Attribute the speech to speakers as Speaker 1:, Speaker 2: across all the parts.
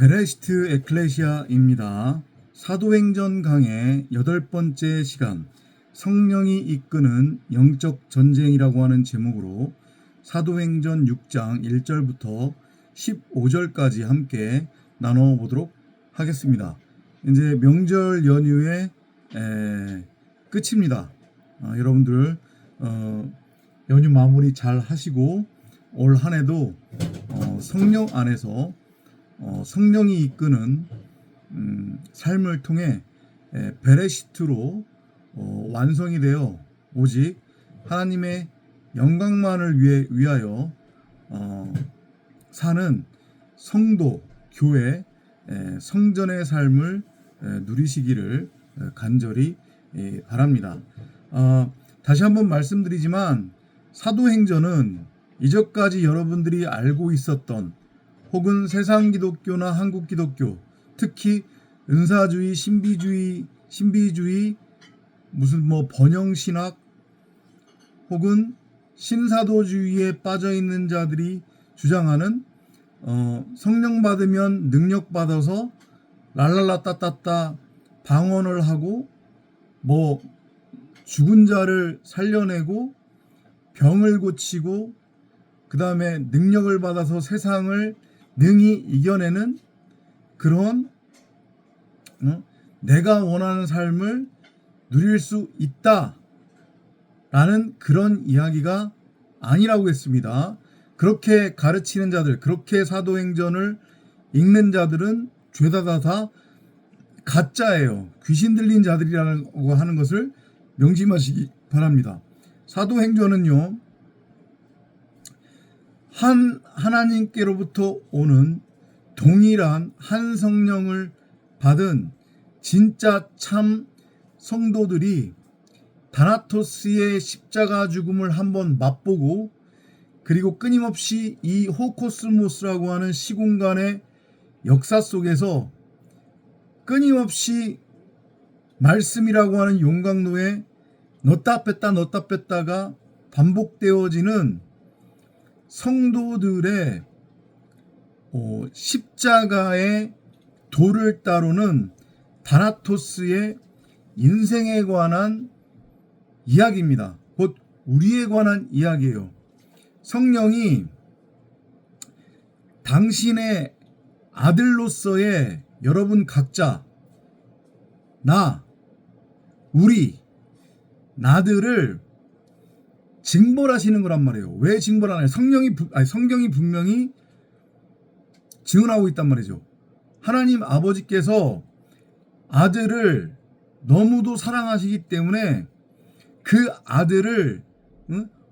Speaker 1: 베레시트 에클레시아입니다. 사도행전 강의 8번째 시간, 성령이 이끄는 영적 전쟁이라고 하는 제목으로 사도행전 6장 1절부터 15절까지 함께 나눠보도록 하겠습니다. 이제 명절 연휴의 끝입니다. 여러분들 연휴 마무리 잘 하시고 올 한 해도 성령 안에서 성령이 이끄는 삶을 통해 베레시트로 완성이 되어 오직 하나님의 영광만을 위하여 사는 성도, 교회, 성전의 삶을 누리시기를 간절히 바랍니다. 다시 한번 말씀드리지만 사도행전은 이전까지 여러분들이 알고 있었던 혹은 세상 기독교나 한국 기독교, 특히 은사주의, 신비주의, 무슨 번영신학 혹은 신사도주의에 빠져 있는 자들이 주장하는 성령 받으면 능력 받아서 랄랄라 따따따 방언을 하고 죽은 자를 살려내고 병을 고치고 그 다음에 능력을 받아서 세상을 능히 이겨내는 그런 내가 원하는 삶을 누릴 수 있다라는 그런 이야기가 아니라고 했습니다. 그렇게 가르치는 자들, 그렇게 사도행전을 읽는 자들은 죄다 다 가짜예요. 귀신 들린 자들이라고 하는 것을 명심하시기 바랍니다. 사도행전은요, 하나님께로부터 오는 동일한 한 성령을 받은 진짜 참 성도들이 다나토스의 십자가 죽음을 한번 맛보고 그리고 끊임없이 이 호코스모스라고 하는 시공간의 역사 속에서 끊임없이 말씀이라고 하는 용광로에 넣었다 뺐다가 반복되어지는 성도들의 십자가의 도를 따르는 다나토스의 인생에 관한 이야기입니다. 곧 우리에 관한 이야기예요. 성령이 당신의 아들로서의 여러분 각자, 우리, 나들을 징벌하시는 거란 말이에요. 왜 징벌하나요? 성경이 분명히 증언하고 있단 말이죠. 하나님 아버지께서 아들을 너무도 사랑하시기 때문에 그 아들을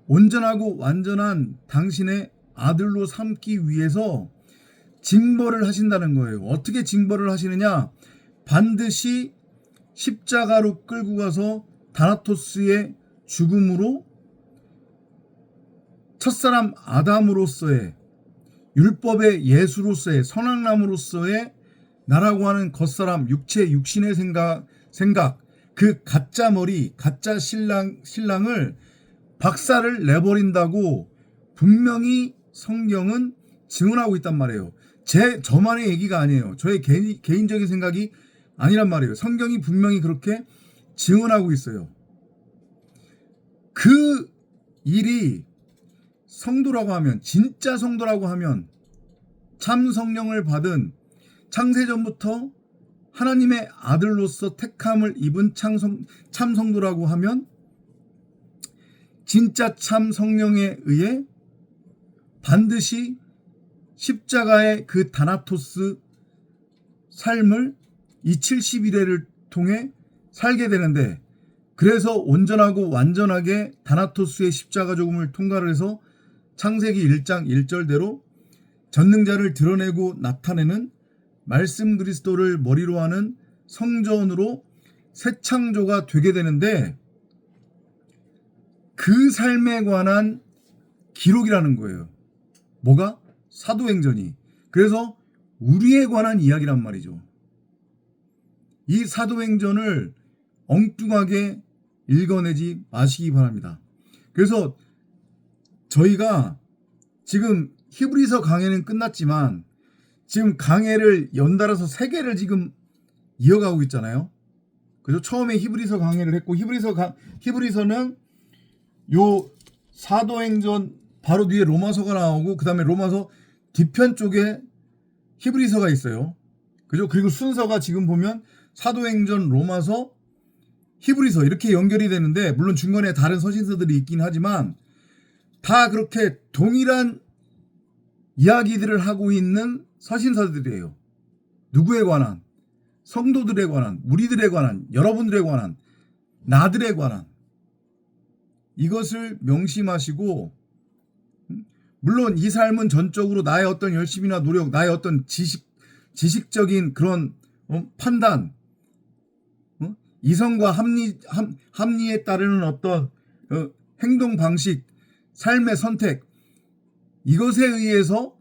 Speaker 1: 온전하고 완전한 당신의 아들로 삼기 위해서 징벌을 하신다는 거예요. 어떻게 징벌을 하시느냐? 반드시 십자가로 끌고 가서 다나토스의 죽음으로 첫사람 아담으로서의 율법의 예수로서의 선악나무로서의 나라고 하는 겉사람 육신의 생각 그 가짜 머리 가짜 신랑을 박살을 내버린다고 분명히 성경은 증언하고 있단 말이에요. 저만의 얘기가 아니에요. 저의 개인적인 생각이 아니란 말이에요. 성경이 분명히 그렇게 증언하고 있어요. 그 일이 성도라고 하면, 진짜 성도라고 하면, 참 성령을 받은 창세전부터 하나님의 아들로서 택함을 입은 참 성도라고 하면 진짜 참 성령에 의해 반드시 십자가의 그 다나토스 삶을 이 70일을 통해 살게 되는데, 그래서 온전하고 완전하게 다나토스의 십자가 죽음을 통과를 해서 창세기 1장 1절대로 전능자를 드러내고 나타내는 말씀 그리스도를 머리로 하는 성전으로 새 창조가 되게 되는데, 그 삶에 관한 기록이라는 거예요. 뭐가? 사도행전이. 그래서 우리에 관한 이야기란 말이죠. 이 사도행전을 엉뚱하게 읽어내지 마시기 바랍니다. 그래서 저희가 지금 히브리서 강해는 끝났지만 지금 강해를 연달아서 3개를 지금 이어가고 있잖아요. 그죠? 처음에 히브리서 강해를 했고, 히브리서는 요 사도행전 바로 뒤에 로마서가 나오고, 그 다음에 로마서 뒤편 쪽에 히브리서가 있어요. 그죠? 그리고 순서가 지금 보면 사도행전, 로마서, 히브리서 이렇게 연결이 되는데, 물론 중간에 다른 서신서들이 있긴 하지만 다 그렇게 동일한 이야기들을 하고 있는 서신서들이에요. 누구에 관한? 성도들에 관한, 우리들에 관한, 여러분들에 관한, 나들에 관한. 이것을 명심하시고, 물론 이 삶은 전적으로 나의 어떤 열심이나 노력, 나의 어떤 지식적인 그런 판단, 이성과 합리에 따르는 어떤 행동 방식, 삶의 선택, 이것에 의해서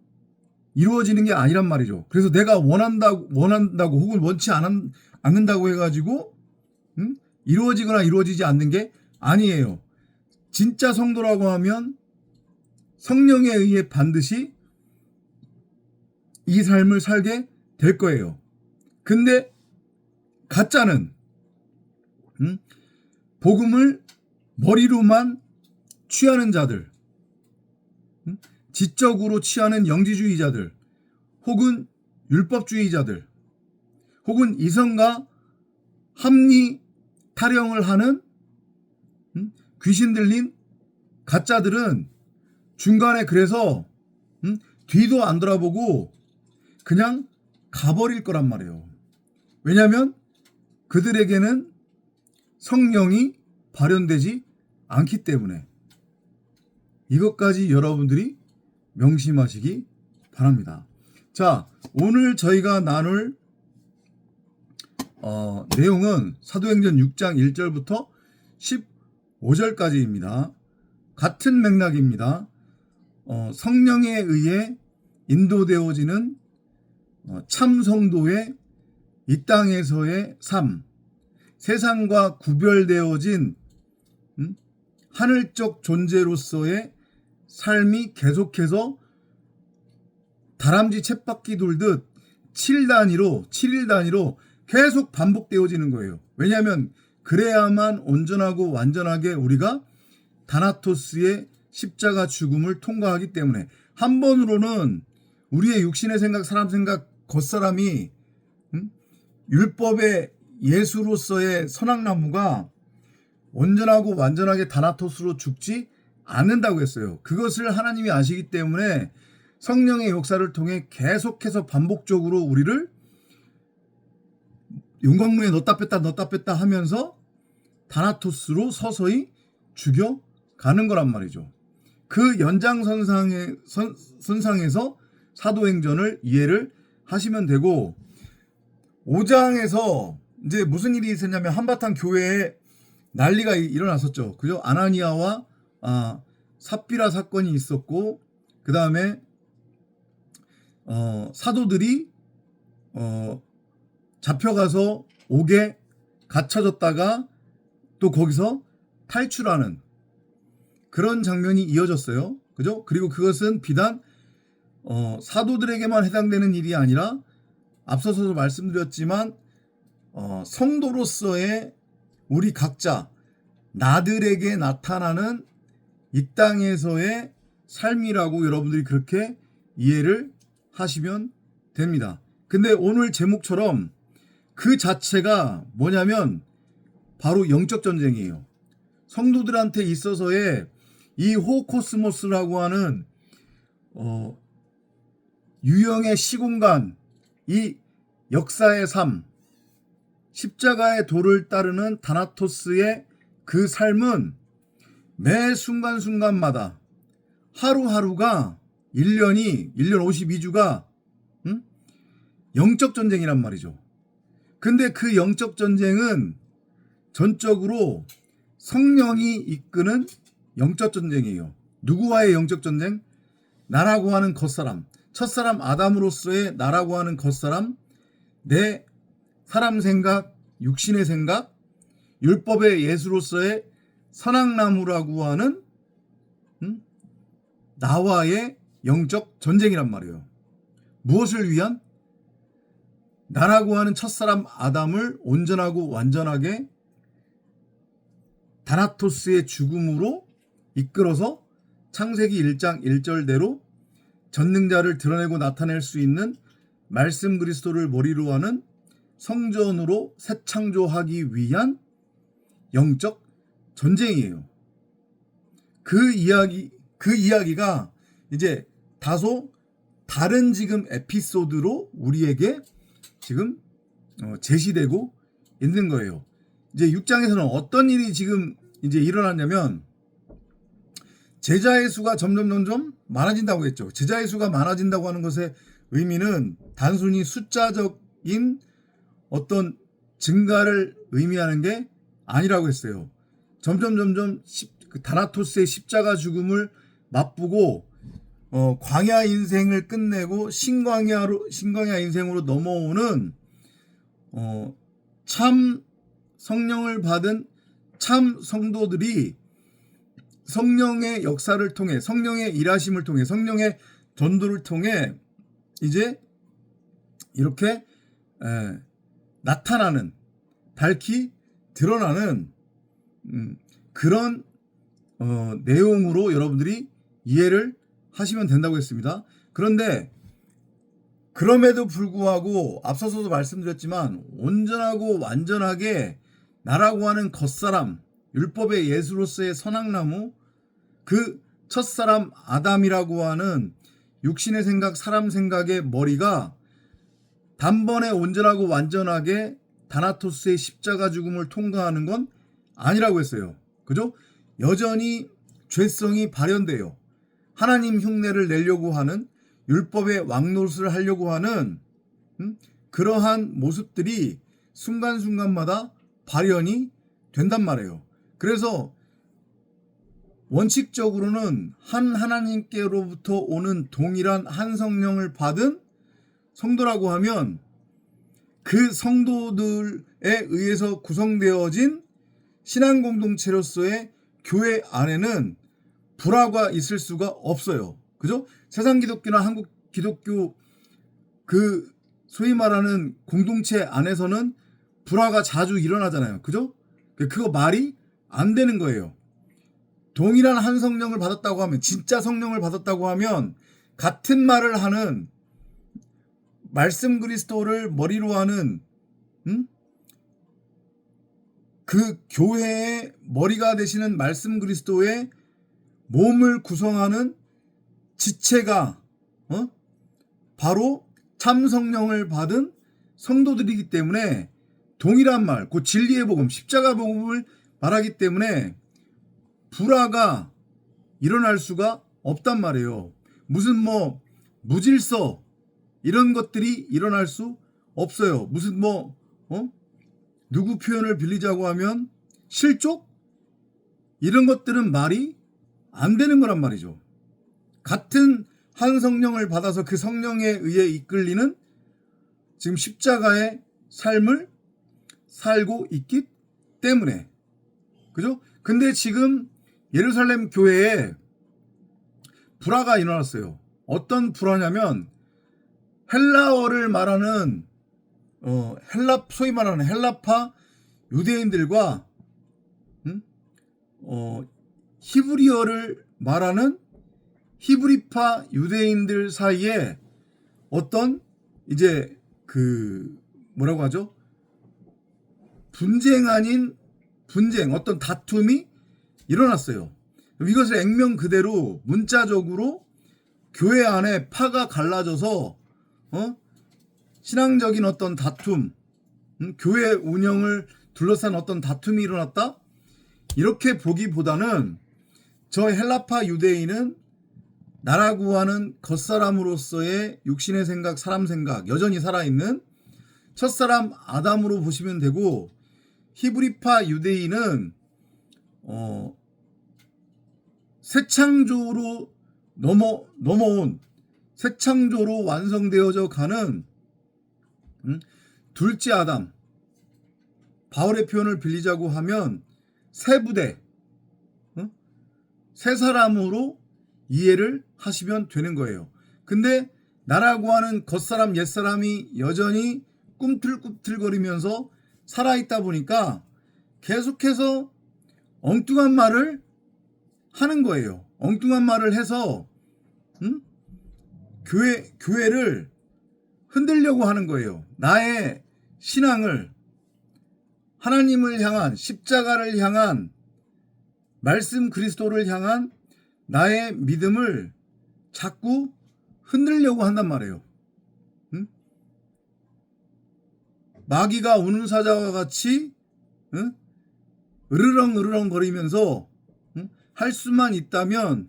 Speaker 1: 이루어지는 게 아니란 말이죠. 그래서 내가 원한다고 혹은 원치 않는다고 해가지고 이루어지거나 이루어지지 않는 게 아니에요. 진짜 성도라고 하면 성령에 의해 반드시 이 삶을 살게 될 거예요. 근데 가짜는 복음을 머리로만 취하는 자들, 지적으로 취하는 영지주의자들, 혹은 율법주의자들, 혹은 이성과 합리 타령을 하는 귀신 들린 가짜들은 중간에 그래서 뒤도 안 돌아보고 그냥 가버릴 거란 말이에요. 왜냐하면 그들에게는 성령이 발현되지 않기 때문에. 이것까지 여러분들이 명심하시기 바랍니다. 자, 오늘 저희가 나눌 내용은 사도행전 6장 1절부터 15절까지입니다. 같은 맥락입니다. 성령에 의해 인도되어지는 참 성도의 이 땅에서의 삶, 세상과 구별되어진 하늘적 존재로서의 삶이 계속해서 다람쥐 쳇바퀴 돌듯 7일 단위로 계속 반복되어지는 거예요. 왜냐하면 그래야만 온전하고 완전하게 우리가 다나토스의 십자가 죽음을 통과하기 때문에. 한 번으로는 우리의 육신의 생각, 사람 생각, 겉사람이 율법의 예수로서의 선악나무가 온전하고 완전하게 다나토스로 죽지 않는다고 했어요. 그것을 하나님이 아시기 때문에 성령의 역사를 통해 계속해서 반복적으로 우리를 용광로에 넣었다 뺐다 하면서 다나토스로 서서히 죽여가는 거란 말이죠. 그 연장선상에서 사도행전을 이해를 하시면 되고, 5장에서 이제 무슨 일이 있었냐면 한바탕 교회에 난리가 일어났었죠. 그죠? 아나니아와 삽비라 사건이 있었고, 그 다음에 사도들이 잡혀가서 옥에 갇혀졌다가 또 거기서 탈출하는 그런 장면이 이어졌어요. 그죠? 그리고 그것은 비단 사도들에게만 해당되는 일이 아니라 앞서서도 말씀드렸지만 성도로서의 우리 각자 나들에게 나타나는 이 땅에서의 삶이라고 여러분들이 그렇게 이해를 하시면 됩니다. 근데 오늘 제목처럼 그 자체가 뭐냐면 바로 영적 전쟁이에요. 성도들한테 있어서의 이 호코스모스라고 하는 유형의 시공간, 이 역사의 삶, 십자가의 도를 따르는 다나토스의 그 삶은 매 순간순간마다 하루하루가 1년 52주가 영적 전쟁이란 말이죠. 근데 그 영적 전쟁은 전적으로 성령이 이끄는 영적 전쟁이에요. 누구와의 영적 전쟁? 나라고 하는 겉사람, 첫사람 아담으로서의 나라고 하는 겉사람, 내 사람 생각, 육신의 생각, 율법의 예수로서의 선악나무라고 하는 나와의 영적 전쟁이란 말이에요. 무엇을 위한? 나라고 하는 첫사람 아담을 온전하고 완전하게 다나토스의 죽음으로 이끌어서 창세기 1장 1절대로 전능자를 드러내고 나타낼 수 있는 말씀 그리스도를 머리로 하는 성전으로 새 창조하기 위한 영적 전쟁이에요. 그 이야기가 이제 다소 다른 지금 에피소드로 우리에게 지금 제시되고 있는 거예요. 이제 6장에서는 어떤 일이 지금 이제 일어났냐면 제자의 수가 점점 많아진다고 했죠. 제자의 수가 많아진다고 하는 것의 의미는 단순히 숫자적인 어떤 증가를 의미하는 게 아니라고 했어요. 점점 다나토스의 십자가 죽음을 맛보고 광야 인생을 끝내고 신광야 인생으로 넘어오는 참 성령을 받은 참 성도들이 성령의 역사를 통해, 성령의 일하심을 통해, 성령의 전도를 통해 이제 이렇게 나타나는, 밝히 드러나는 그런 내용으로 여러분들이 이해를 하시면 된다고 했습니다. 그런데 그럼에도 불구하고 앞서서도 말씀드렸지만 온전하고 완전하게 나라고 하는 겉사람, 율법의 예수로서의 선악나무, 그 첫사람 아담이라고 하는 육신의 생각, 사람 생각의 머리가 단번에 온전하고 완전하게 다나토스의 십자가 죽음을 통과하는 건 아니라고 했어요. 그죠? 여전히 죄성이 발현돼요. 하나님 흉내를 내려고 하는, 율법의 왕노릇을 하려고 하는 그러한 모습들이 순간순간마다 발현이 된단 말이에요. 그래서 원칙적으로는 한 하나님께로부터 오는 동일한 한 성령을 받은 성도라고 하면 그 성도들에 의해서 구성되어진 신앙 공동체로서의 교회 안에는 불화가 있을 수가 없어요. 그죠? 세상 기독교나 한국 기독교 그 소위 말하는 공동체 안에서는 불화가 자주 일어나잖아요. 그죠? 그거 말이 안 되는 거예요. 동일한 한 성령을 받았다고 하면, 진짜 성령을 받았다고 하면 같은 말을 하는 말씀 그리스도를 머리로 하는 그 교회의 머리가 되시는 말씀 그리스도의 몸을 구성하는 지체가 바로 참 성령을 받은 성도들이기 때문에 동일한 말, 그 진리의 복음, 십자가 복음을 말하기 때문에 불화가 일어날 수가 없단 말이에요. 무슨 무질서 이런 것들이 일어날 수 없어요. 무슨 누구 표현을 빌리자고 하면 실족? 이런 것들은 말이 안 되는 거란 말이죠. 같은 한 성령을 받아서 그 성령에 의해 이끌리는 지금 십자가의 삶을 살고 있기 때문에. 그죠? 근데 지금 예루살렘 교회에 불화가 일어났어요. 어떤 불화냐면 헬라어를 말하는 소위 말하는 헬라파 유대인들과 히브리어를 말하는 히브리파 유대인들 사이에 어떤 이제 뭐라고 하죠? 분쟁 아닌 분쟁, 어떤 다툼이 일어났어요. 이것을 액면 그대로 문자적으로 교회 안에 파가 갈라져서 신앙적인 어떤 다툼, 교회 운영을 둘러싼 어떤 다툼이 일어났다? 이렇게 보기보다는 저 헬라파 유대인은 나라고 하는 겉사람으로서의 육신의 생각, 사람 생각 여전히 살아있는 첫사람 아담으로 보시면 되고, 히브리파 유대인은 새 창조로 넘어온, 새 창조로 완성되어져 가는 둘째 아담, 바울의 표현을 빌리자고 하면 새 부대, 새 사람으로 이해를 하시면 되는 거예요. 근데 나라고 하는 겉사람 옛사람이 여전히 꿈틀꿈틀거리면서 살아있다 보니까 계속해서 엉뚱한 말을 하는 거예요. 엉뚱한 말을 해서 교회를 흔들려고 하는 거예요. 나의 신앙을, 하나님을 향한, 십자가를 향한, 말씀 그리스도를 향한 나의 믿음을 자꾸 흔들려고 한단 말이에요. 마귀가 우는 사자와 같이 으르렁 거리면서 할 수만 있다면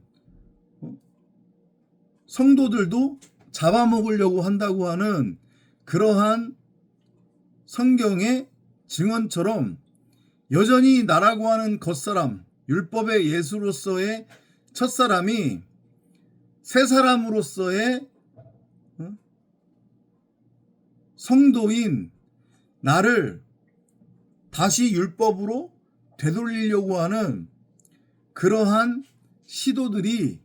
Speaker 1: 성도들도 잡아먹으려고 한다고 하는 그러한 성경의 증언처럼 여전히 나라고 하는 겉사람, 율법의 예수로서의 첫사람이 새 사람으로서의 성도인 나를 다시 율법으로 되돌리려고 하는 그러한 시도들이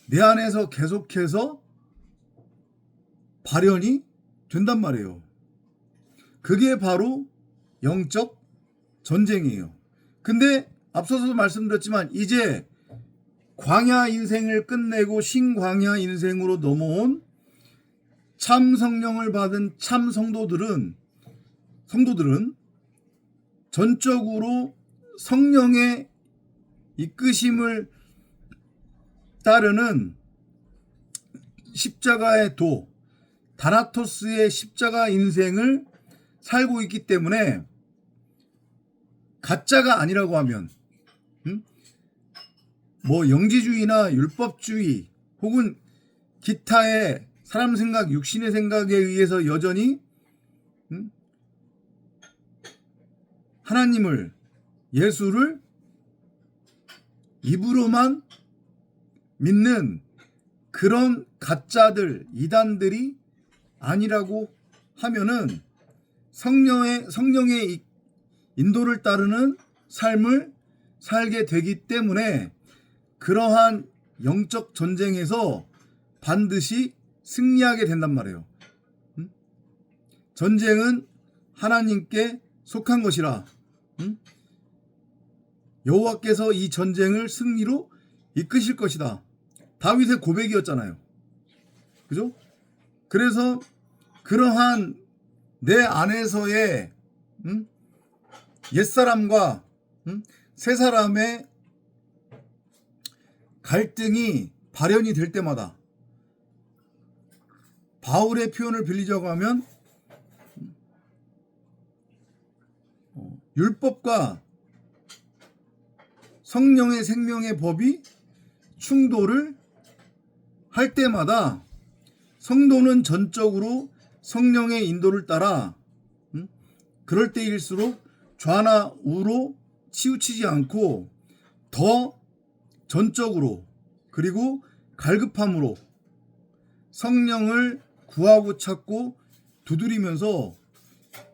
Speaker 1: 내 안에서 계속해서 발현이 된단 말이에요. 그게 바로 영적 전쟁이에요. 근데 앞서서도 말씀드렸지만 이제 광야 인생을 끝내고 신광야 인생으로 넘어온 참 성령을 받은 참 성도들은 전적으로 성령의 이끄심을 따르는 십자가의 도, 다나토스의 십자가 인생을 살고 있기 때문에 가짜가 아니라고 하면 뭐 영지주의나 율법주의 혹은 기타의 사람 생각, 육신의 생각에 의해서 여전히 하나님을, 예수를 입으로만 믿는 그런 가짜들, 이단들이 아니라고 하면은 성령의 인도를 따르는 삶을 살게 되기 때문에 그러한 영적 전쟁에서 반드시 승리하게 된단 말이에요. 전쟁은 하나님께 속한 것이라 여호와께서 이 전쟁을 승리로 이끄실 것이다. 다윗의 고백이었잖아요. 그죠? 그래서 그러한 내 안에서의 옛사람과 새사람의 갈등이 발현이 될 때마다 바울의 표현을 빌리자고 하면 율법과 성령의 생명의 법이 충돌을 할 때마다 성도는 전적으로 성령의 인도를 따라 그럴 때일수록 좌나 우로 치우치지 않고 더 전적으로 그리고 갈급함으로 성령을 구하고 찾고 두드리면서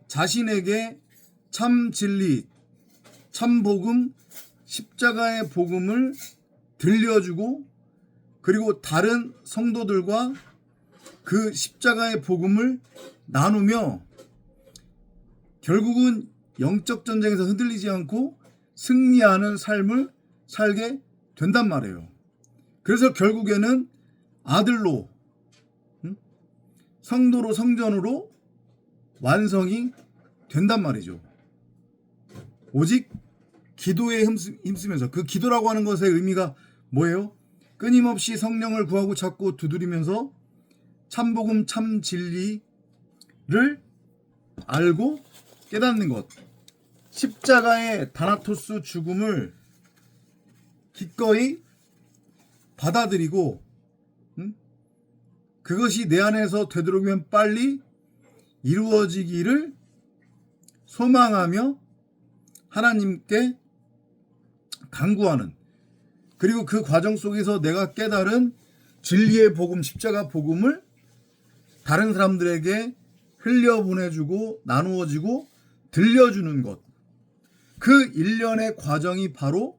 Speaker 1: 자신에게 참 진리, 참 복음, 십자가의 복음을 들려주고 그리고 다른 성도들과 그 십자가의 복음을 나누며 결국은 영적 전쟁에서 흔들리지 않고 승리하는 삶을 살게 된단 말이에요. 그래서 결국에는 아들로 성도로 성전으로 완성이 된단 말이죠. 오직 기도에 힘쓰면서 그 기도라고 하는 것의 의미가 뭐예요? 끊임없이 성령을 구하고 찾고 두드리면서 참복음 참 진리를 알고 깨닫는 것, 십자가의 다나토스 죽음을 기꺼이 받아들이고 그것이 내 안에서 되도록이면 빨리 이루어지기를 소망하며 하나님께 간구하는, 그리고 그 과정 속에서 내가 깨달은 진리의 복음, 십자가 복음을 다른 사람들에게 흘려보내주고 나누어지고 들려주는 것, 그 일련의 과정이 바로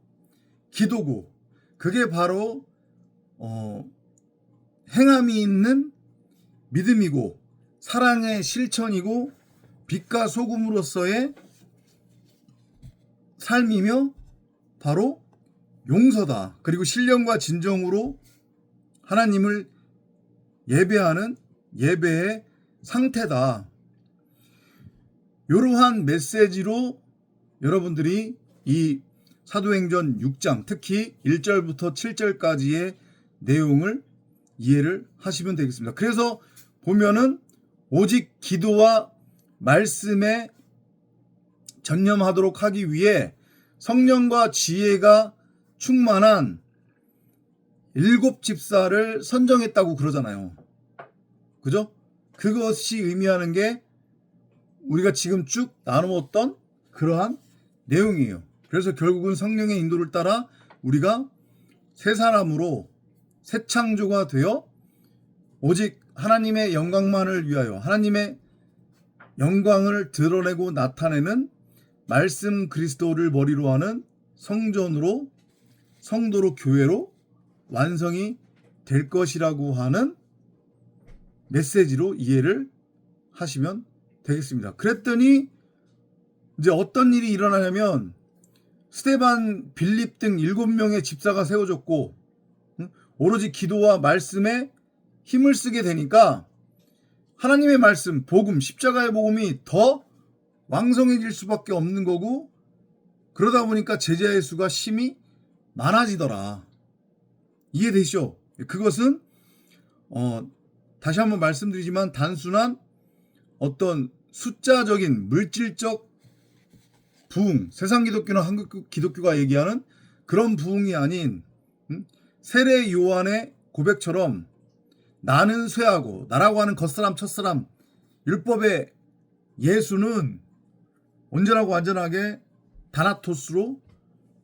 Speaker 1: 기도고 그게 바로 행함이 있는 믿음이고 사랑의 실천이고 빛과 소금으로서의 삶이며 바로 용서다. 그리고 신령과 진정으로 하나님을 예배하는 예배의 상태다. 이러한 메시지로 여러분들이 이 사도행전 6장 특히 1절부터 7절까지의 내용을 이해를 하시면 되겠습니다. 그래서 보면은 오직 기도와 말씀에 전념하도록 하기 위해 성령과 지혜가 충만한 7 집사를 선정했다고 그러잖아요. 그죠? 그것이 의미하는 게 우리가 지금 쭉 나누었던 그러한 내용이에요. 그래서 결국은 성령의 인도를 따라 우리가 새 사람으로 새 창조가 되어 오직 하나님의 영광만을 위하여 하나님의 영광을 드러내고 나타내는 말씀 그리스도를 머리로 하는 성전으로 성도로 교회로 완성이 될 것이라고 하는 메시지로 이해를 하시면 되겠습니다. 그랬더니 이제 어떤 일이 일어나냐면 스데반, 빌립 등 7명의 집사가 세워졌고 오로지 기도와 말씀에 힘을 쓰게 되니까 하나님의 말씀, 복음, 십자가의 복음이 더 왕성해질 수밖에 없는 거고 그러다 보니까 제자의 수가 심히 많아지더라. 이해되시죠? 그것은 다시 한번 말씀드리지만 단순한 어떤 숫자적인 물질적 부흥, 세상 기독교나 한국 기독교가 얘기하는 그런 부흥이 아닌 세례 요한의 고백처럼 나는 쇠하고 나라고 하는 겉사람 첫사람 율법의 예수는 온전하고 완전하게 다나토스로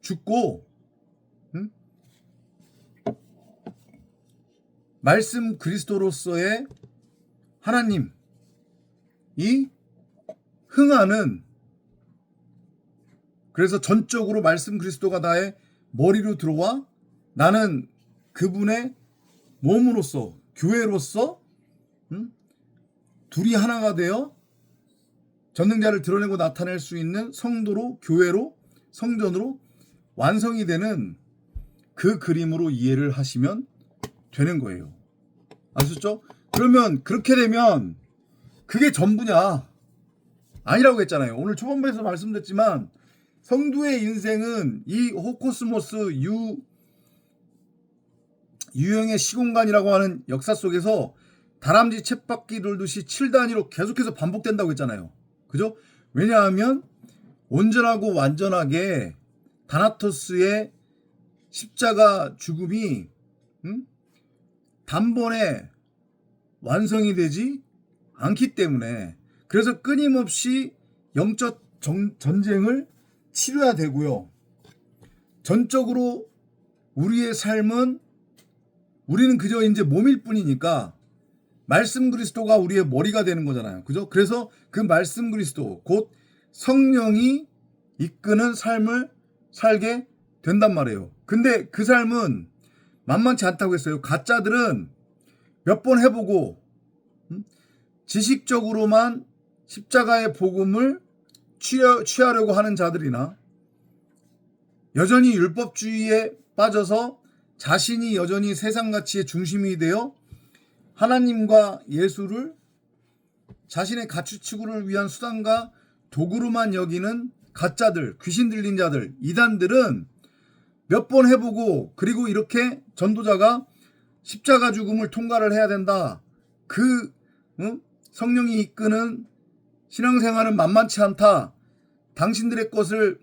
Speaker 1: 죽고 말씀 그리스도로서의 하나님이 흥하는 그래서 전적으로 말씀 그리스도가 나의 머리로 들어와 나는 그분의 몸으로서 교회로서 둘이 하나가 되어 전능자를 드러내고 나타낼 수 있는 성도로 교회로 성전으로 완성이 되는 그 그림으로 이해를 하시면 되는 거예요. 아셨죠? 그러면 그렇게 되면 그게 전부냐? 아니라고 했잖아요. 오늘 초반부에서 말씀드렸지만 성도의 인생은 이 호코스모스 유형의 시공간이라고 하는 역사 속에서 다람쥐 쳇바퀴 돌듯이 7단위로 계속해서 반복된다고 했잖아요. 그죠? 왜냐하면 온전하고 완전하게 다나토스의 십자가 죽음이 단번에 완성이 되지 않기 때문에 그래서 끊임없이 영적 전쟁을 치러야 되고요. 전적으로 우리의 삶은 우리는 그저 이제 몸일 뿐이니까 말씀 그리스도가 우리의 머리가 되는 거잖아요. 그죠? 그래서 그 말씀 그리스도 곧 성령이 이끄는 삶을 살게 된단 말이에요. 근데 그 삶은 만만치 않다고 했어요. 가짜들은 몇 번 해보고 지식적으로만 십자가의 복음을 취하려고 하는 자들이나 여전히 율법주의에 빠져서 자신이 여전히 세상 가치의 중심이 되어 하나님과 예수를 자신의 가치 추구를 위한 수단과 도구로만 여기는 가짜들, 귀신 들린 자들, 이단들은 몇 번 해보고 그리고 이렇게 전도자가 십자가 죽음을 통과를 해야 된다. 성령이 이끄는 신앙생활은 만만치 않다. 당신들의 것을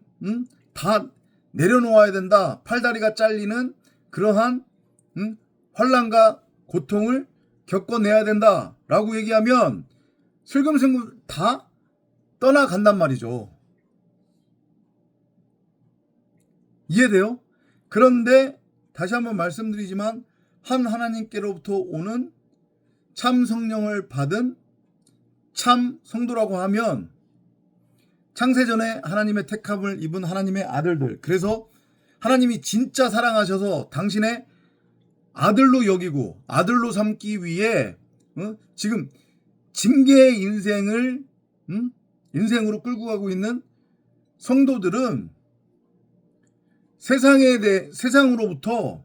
Speaker 1: 다 내려놓아야 된다. 팔다리가 잘리는 그러한 환난과 고통을 겪어내야 된다. 라고 얘기하면 슬금슬금 다 떠나간단 말이죠. 이해돼요? 그런데 다시 한번 말씀드리지만 한 하나님께로부터 오는 참 성령을 받은 참 성도라고 하면 창세전에 하나님의 택함을 입은 하나님의 아들들, 그래서 하나님이 진짜 사랑하셔서 당신의 아들로 여기고 아들로 삼기 위해 지금 징계의 인생을 인생으로 끌고 가고 있는 성도들은 세상으로부터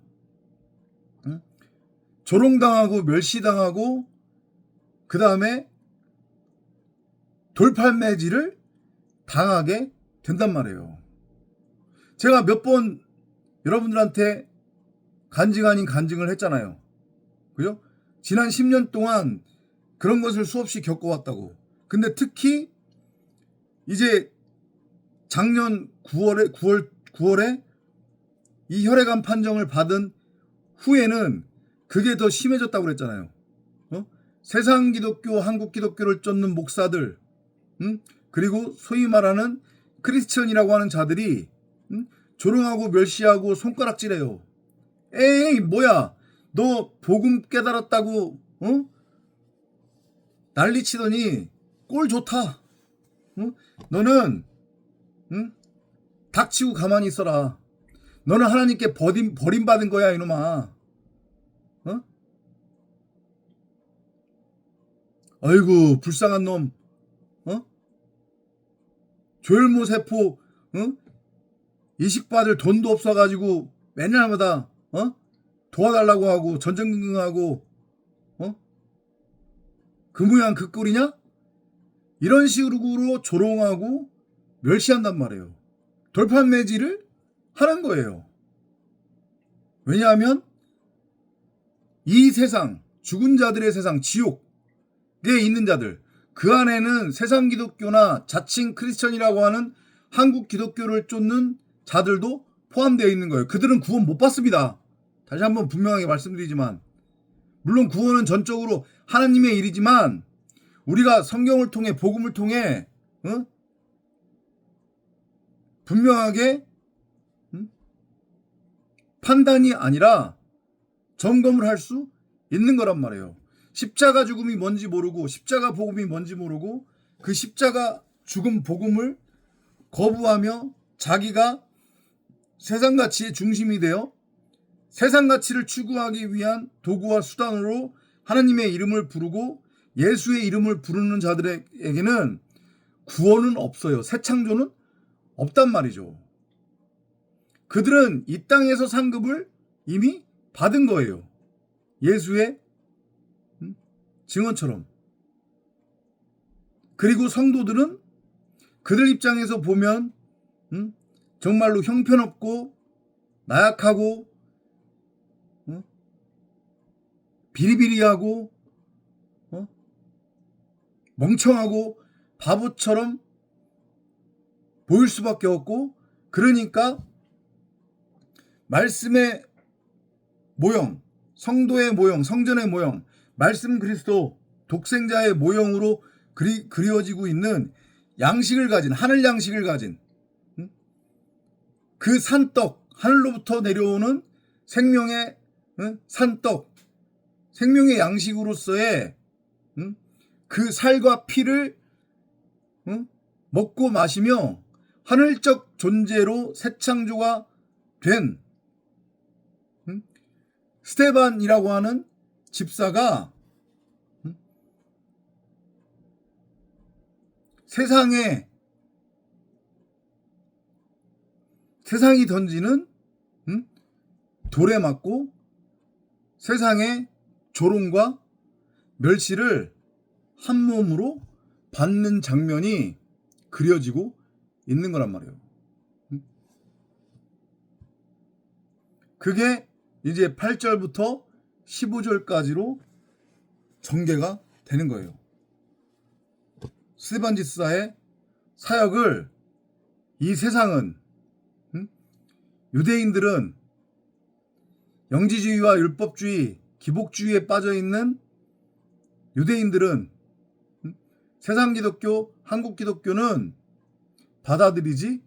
Speaker 1: 조롱당하고 멸시당하고 그 다음에 돌팔매질을 당하게 된단 말이에요. 제가 몇 번 여러분들한테 간증 아닌 간증을 했잖아요. 그죠? 지난 10년 동안 그런 것을 수없이 겪어왔다고. 근데 특히 이제 작년 9월에 이 혈액암 판정을 받은 후에는 그게 더 심해졌다고 그랬잖아요. 세상 기독교, 한국 기독교를 쫓는 목사들, 그리고 소위 말하는 크리스천이라고 하는 자들이 조롱하고 멸시하고 손가락질해요. 에이 뭐야, 너 복음 깨달았다고 난리치더니 꼴 좋다. 너는 닥치고 가만히 있어라. 너는 하나님께 버림받은 거야 이놈아. 아이고 불쌍한 놈. 조혈모세포 이식받을 돈도 없어가지고 맨날마다 도와달라고 하고 전전긍긍하고 그 모양 그 꼴이냐? 이런 식으로 조롱하고 멸시한단 말이에요. 돌판매질을 하는 거예요. 왜냐하면 이 세상, 죽은 자들의 세상, 지옥에 있는 자들, 그 안에는 세상 기독교나 자칭 크리스천이라고 하는 한국 기독교를 쫓는 자들도 포함되어 있는 거예요. 그들은 구원 못 받습니다. 다시 한번 분명하게 말씀드리지만, 물론 구원은 전적으로 하나님의 일이지만 우리가 성경을 통해 복음을 통해 분명하게 판단이 아니라 점검을 할 수 있는 거란 말이에요. 십자가 죽음이 뭔지 모르고 십자가 복음이 뭔지 모르고 그 십자가 죽음 복음을 거부하며 자기가 세상 가치의 중심이 되어 세상 가치를 추구하기 위한 도구와 수단으로 하나님의 이름을 부르고 예수의 이름을 부르는 자들에게는 구원은 없어요. 새 창조는 없단 말이죠. 그들은 이 땅에서 상급을 이미 받은 거예요. 예수의 증언처럼. 그리고 성도들은 그들 입장에서 보면 정말로 형편없고 나약하고 비리비리하고 멍청하고 바보처럼 보일 수밖에 없고, 그러니까 말씀의 모형, 성도의 모형, 성전의 모형, 말씀 그리스도 독생자의 모형으로 그리워지고 있는 양식을 가진, 하늘 양식을 가진 그 산떡, 하늘로부터 내려오는 생명의 산떡, 생명의 양식으로서의 그 살과 피를 먹고 마시며 하늘적 존재로 새 창조가 된 스테반이라고 하는 집사가 세상이 던지는 돌에 맞고 세상의 조롱과 멸시를 한 몸으로 받는 장면이 그려지고 있는 거란 말이에요. 그게 이제 8절부터 15절까지로 전개가 되는 거예요. 스테반 집사의 사역을 이 세상은, 유대인들은 영지주의와 율법주의, 기복주의에 빠져있는 유대인들은 세상 기독교, 한국 기독교는 받아들이지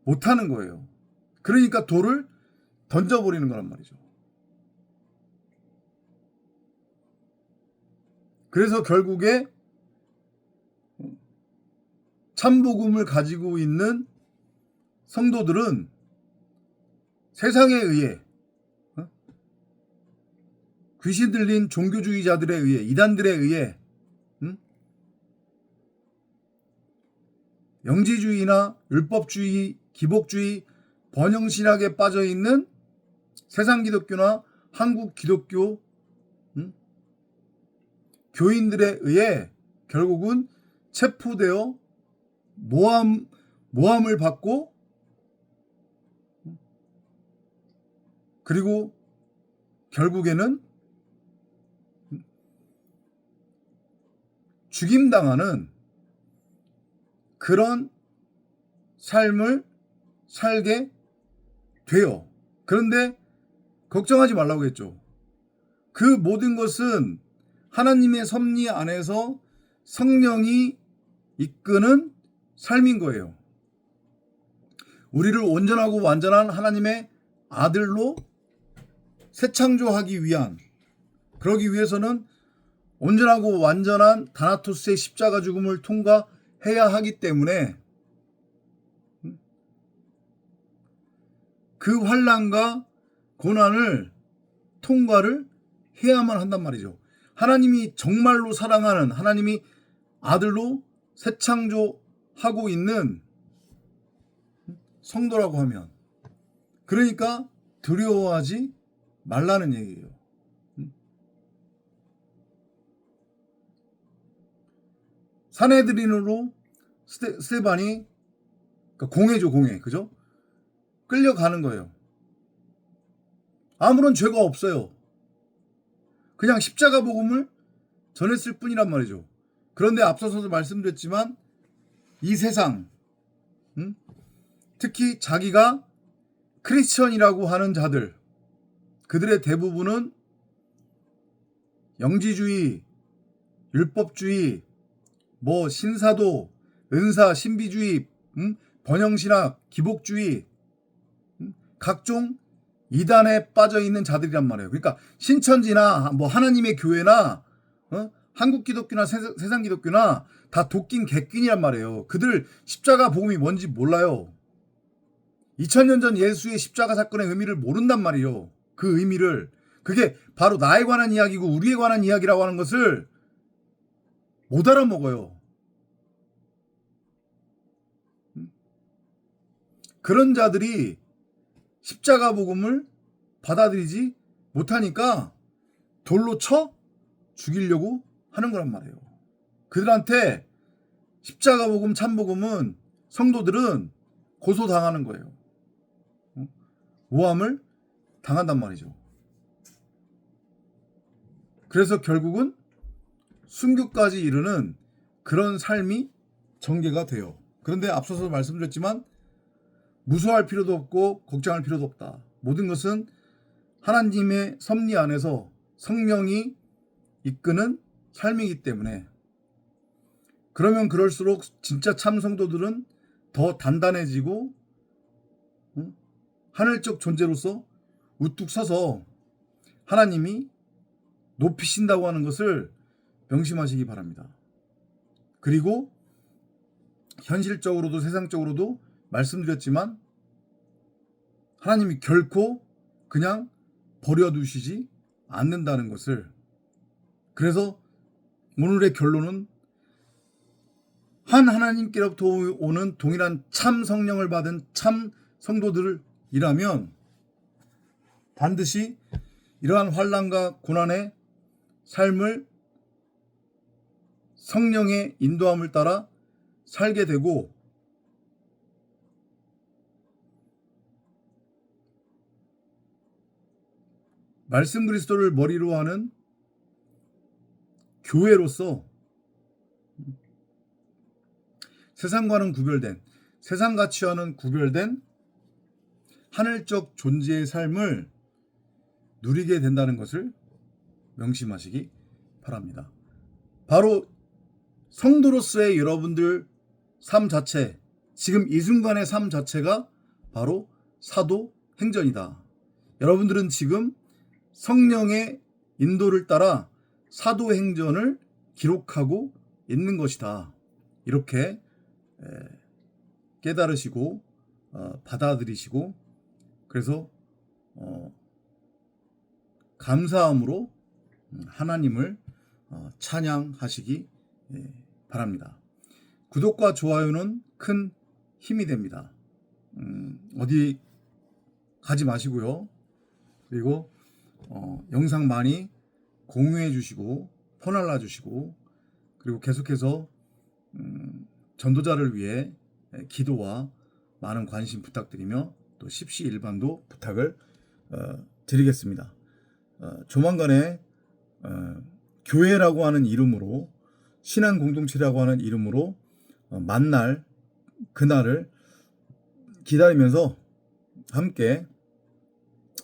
Speaker 1: 못하는 거예요. 그러니까 돌을 던져버리는 거란 말이죠. 그래서 결국에 참복음을 가지고 있는 성도들은 세상에 의해 귀신 들린 종교주의자들에 의해, 이단들에 의해 영지주의나 율법주의, 기복주의, 번영신학에 빠져있는 세상기독교나 한국기독교 교인들에 의해 결국은 체포되어 모함을 받고 그리고 결국에는 죽임당하는 그런 삶을 살게 돼요. 그런데 걱정하지 말라고 했죠. 그 모든 것은 하나님의 섭리 안에서 성령이 이끄는 삶인 거예요. 우리를 온전하고 완전한 하나님의 아들로 새창조하기 위한, 그러기 위해서는 온전하고 완전한 다나토스의 십자가 죽음을 통과해야 하기 때문에 그 환난과 고난을 통과를 해야만 한단 말이죠. 하나님이 정말로 사랑하는, 하나님이 아들로 새창조하고 있는 성도라고 하면, 그러니까 두려워하지 말라는 얘기예요. 산헤드린으로 스데반이, 그러니까 공회죠, 공회. 그죠? 끌려가는 거예요. 아무런 죄가 없어요. 그냥 십자가 복음을 전했을 뿐이란 말이죠. 그런데 앞서서도 말씀드렸지만 이 세상, 특히 자기가 크리스천이라고 하는 자들, 그들의 대부분은 영지주의, 율법주의, 신사도, 은사, 신비주의, 번영신학, 기복주의, 각종 이단에 빠져있는 자들이란 말이에요. 그러니까 신천지나 하나님의 교회나 한국기독교나 세상기독교나 다 도끼인 개끼이란 말이에요. 그들 십자가 복음이 뭔지 몰라요. 2000년 전 예수의 십자가 사건의 의미를 모른단 말이에요. 그 의미를. 그게 바로 나에 관한 이야기고 우리에 관한 이야기라고 하는 것을 못 알아먹어요. 그런 자들이 십자가 복음을 받아들이지 못하니까 돌로 쳐 죽이려고 하는 거란 말이에요. 그들한테 십자가 복음, 참복음은 성도들은 고소당하는 거예요. 모함을 당한단 말이죠. 그래서 결국은 순교까지 이르는 그런 삶이 전개가 돼요. 그런데 앞서서 말씀드렸지만 무서워할 필요도 없고 걱정할 필요도 없다. 모든 것은 하나님의 섭리 안에서 성령이 이끄는 삶이기 때문에, 그러면 그럴수록 진짜 참 성도들은 더 단단해지고 하늘적 존재로서 우뚝 서서 하나님이 높이신다고 하는 것을 명심하시기 바랍니다. 그리고 현실적으로도 세상적으로도 말씀드렸지만 하나님이 결코 그냥 버려두시지 않는다는 것을, 그래서 오늘의 결론은 한 하나님께로부터 오는 동일한 참 성령을 받은 참 성도들이라면 반드시 이러한 환난과 고난의 삶을 성령의 인도함을 따라 살게 되고, 말씀 그리스도를 머리로 하는 교회로서 세상과는 구별된, 세상 가치와는 구별된 하늘적 존재의 삶을 누리게 된다는 것을 명심하시기 바랍니다. 바로 성도로서의 여러분들 삶 자체, 지금 이 순간의 삶 자체가 바로 사도행전이다. 여러분들은 지금 성령의 인도를 따라 사도행전을 기록하고 있는 것이다. 이렇게 깨달으시고 받아들이시고, 그래서 감사함으로 하나님을 찬양하시기 바랍니다. 구독과 좋아요는 큰 힘이 됩니다. 어디 가지 마시고요. 그리고 영상 많이 공유해 주시고 퍼날라 주시고, 그리고 계속해서 전도자를 위해 기도와 많은 관심 부탁드리며 또 십시일반도 부탁을 드리겠습니다. 조만간에 교회라고 하는 이름으로, 신앙 공동체라고 하는 이름으로 만날 그날을 기다리면서 함께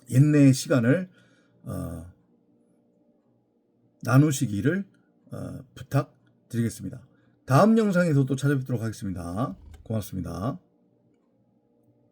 Speaker 1: 인내의 시간을 나누시기를 부탁드리겠습니다. 다음 영상에서 또 찾아뵙도록 하겠습니다. 고맙습니다.